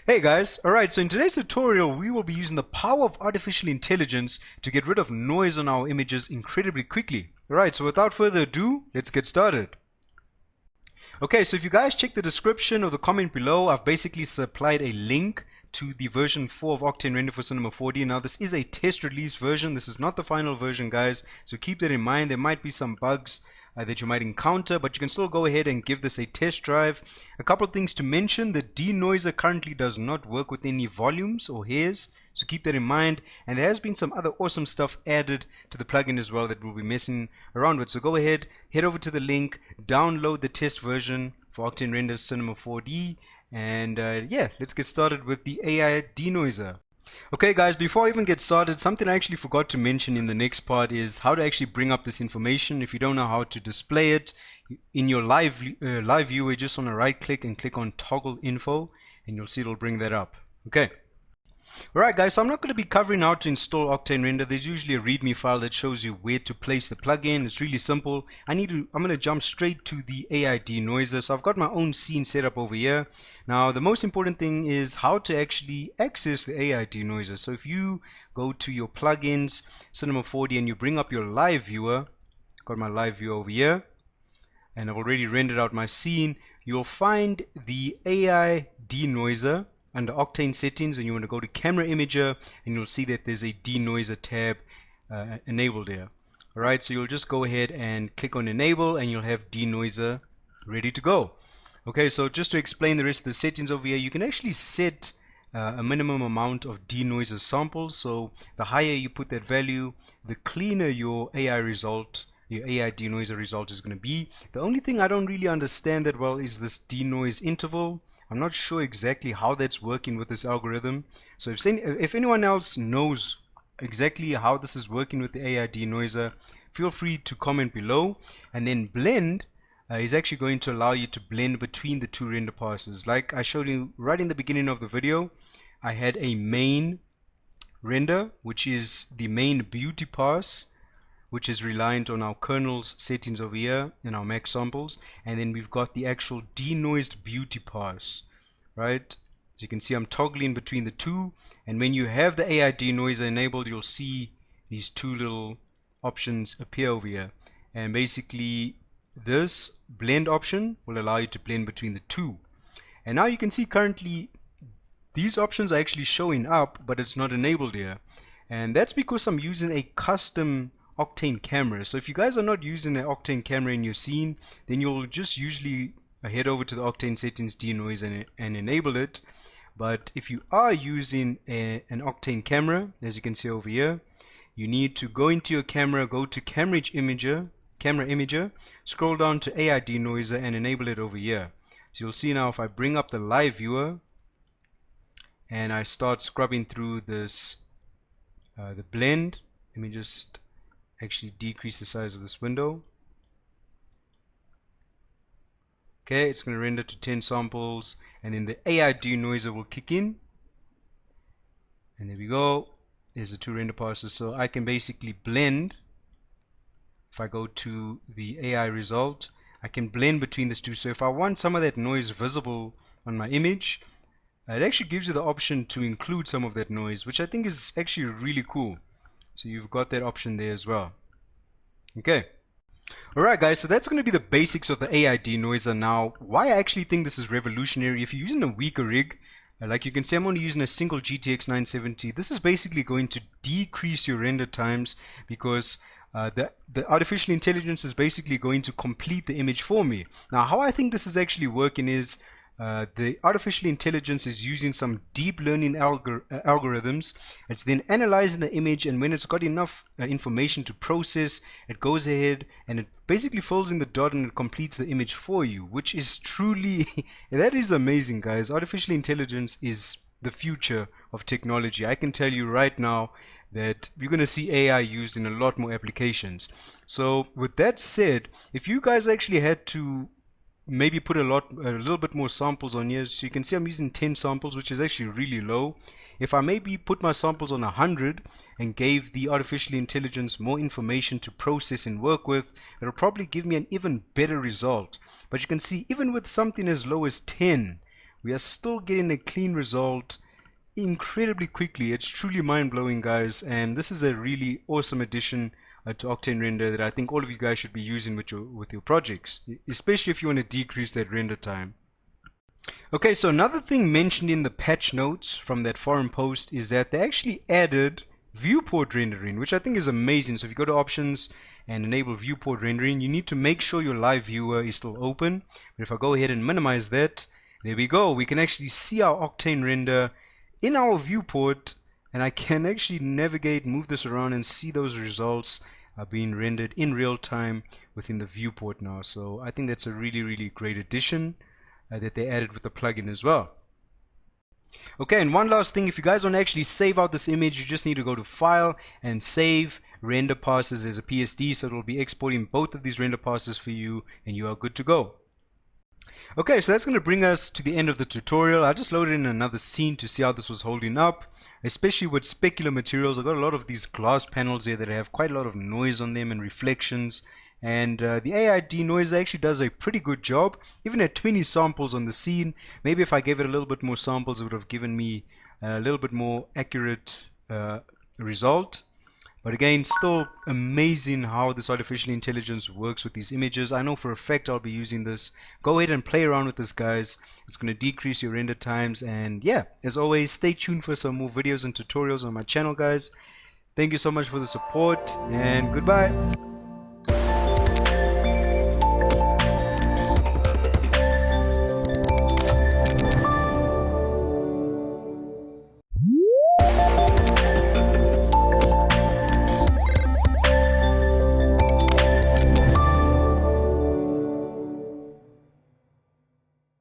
Hey guys, alright, so in today's tutorial we will be using the power of artificial intelligence to get rid of noise on our images incredibly quickly. Alright, so without further ado, let's get started. Okay, so if you guys check the description or the comment below, I've basically supplied a link to the version 4 of Octane Render for Cinema 4D. Now this is a test release version, this is not the final version guys, so keep that in mind. There might be some bugs that you might encounter, but you can still go ahead and give this a test drive. A couple of things to mention: the denoiser currently does not work with any volumes or hairs, so keep that in mind. And there has been some other awesome stuff added to the plugin as well that we'll be messing around with. So go ahead, head over to the link, download the test version for Octane Render Cinema 4D, and yeah, let's get started with the AI Denoiser. Okay guys, before I even get started, something I actually forgot to mention in the next part is how to actually bring up this information. If you don't know how to display it in your live viewer, just want to right click and click on toggle info and you'll see it'll bring that up. Okay. Alright guys, so I'm not going to be covering how to install Octane Render. There's usually a readme file that shows you where to place the plugin. It's really simple. I'm going to jump straight to the AI Denoiser. So I've got my own scene set up over here. Now the most important thing is how to actually access the AI Denoiser. So if you go to your plugins, Cinema 4D, and you bring up your live viewer, got my live view over here, and I've already rendered out my scene, you'll find the AI Denoiser under Octane settings, and you want to go to camera imager and you'll see that there's a denoiser tab enabled here. Alright, so you'll just go ahead and click on enable and you'll have denoiser ready to go. Okay, so just to explain the rest of the settings over here, you can actually set a minimum amount of denoiser samples. So the higher you put that value, the cleaner your AI denoiser result is going to be. The only thing I don't really understand that well is this denoise interval. I'm not sure exactly how that's working with this algorithm. So if anyone else knows exactly how this is working with the AI denoiser, feel free to comment below. And then blend is actually going to allow you to blend between the two render passes. Like I showed you right in the beginning of the video, I had a main render, which is the main beauty pass, which is reliant on our kernel's settings over here in our max samples, and then we've got the actual denoised beauty pass, right? As you can see, I'm toggling between the two, and when you have the AI denoiser enabled, you'll see these two little options appear over here, and basically this blend option will allow you to blend between the two. And now you can see currently these options are actually showing up, but it's not enabled here, and that's because I'm using a custom Octane camera. So if you guys are not using an Octane camera in your scene, then you'll just usually head over to the Octane settings denoise and enable it. But if you are using an Octane camera, as you can see over here, you need to go into your camera, go to camera imager, scroll down to AI Denoiser and enable it over here. So you'll see now if I bring up the live viewer and I start scrubbing through this the blend, let me just actually decrease the size of this window. Okay, it's going to render to 10 samples, and then the AI denoiser will kick in, and there we go. There's the two render passes, so I can basically blend. If I go to the AI result, I can blend between these two. So if I want some of that noise visible on my image, it actually gives you the option to include some of that noise, which I think is actually really cool. So you've got that option there as well. Okay. Alright guys, so that's going to be the basics of the AI denoiser. Now, why I actually think this is revolutionary, if you're using a weaker rig, like you can see I'm only using a single GTX 970, this is basically going to decrease your render times because the artificial intelligence is basically going to complete the image for me. Now, how I think this is actually working is the artificial intelligence is using some deep learning algorithms. It's then analyzing the image, and when it's got enough information to process, it goes ahead and it basically fills in the dot and it completes the image for you, which is truly that is amazing guys. Artificial intelligence is the future of technology. I can tell you right now that you're going to see AI used in a lot more applications. So with that said, if you guys actually had to maybe put a little bit more samples on here, so you can see I'm using 10 samples, which is actually really low. If I maybe put my samples on 100 and gave the artificial intelligence more information to process and work with, it'll probably give me an even better result. But you can see even with something as low as 10, we are still getting a clean result incredibly quickly. It's truly mind-blowing, guys, and this is a really awesome addition to Octane Render that I think all of you guys should be using with your projects, especially if you want to decrease that render time. Okay, so another thing mentioned in the patch notes from that forum post is that they actually added viewport rendering, which I think is amazing. So if you go to options and enable viewport rendering, you need to make sure your live viewer is still open. But if I go ahead and minimize that, there we go. We can actually see our Octane render in our viewport, and I can actually navigate, move this around, and see those results are being rendered in real time within the viewport now. So I think that's a really great addition that they added with the plugin as well. Okay, and one last thing, if you guys want to actually save out this image, you just need to go to File and Save Render Passes as a PSD, so it will be exporting both of these render passes for you, and you are good to go. Okay, so that's going to bring us to the end of the tutorial. I just loaded in another scene to see how this was holding up, especially with specular materials. I've got a lot of these glass panels here that have quite a lot of noise on them and reflections. And the AI Denoiser actually does a pretty good job, even at 20 samples on the scene. Maybe if I gave it a little bit more samples, it would have given me a little bit more accurate result. But again, still amazing how this artificial intelligence works with these images. I know for a fact I'll be using this. Go ahead and play around with this, guys. It's going to decrease your render times. And yeah, as always, stay tuned for some more videos and tutorials on my channel, guys. Thank you so much for the support, and goodbye.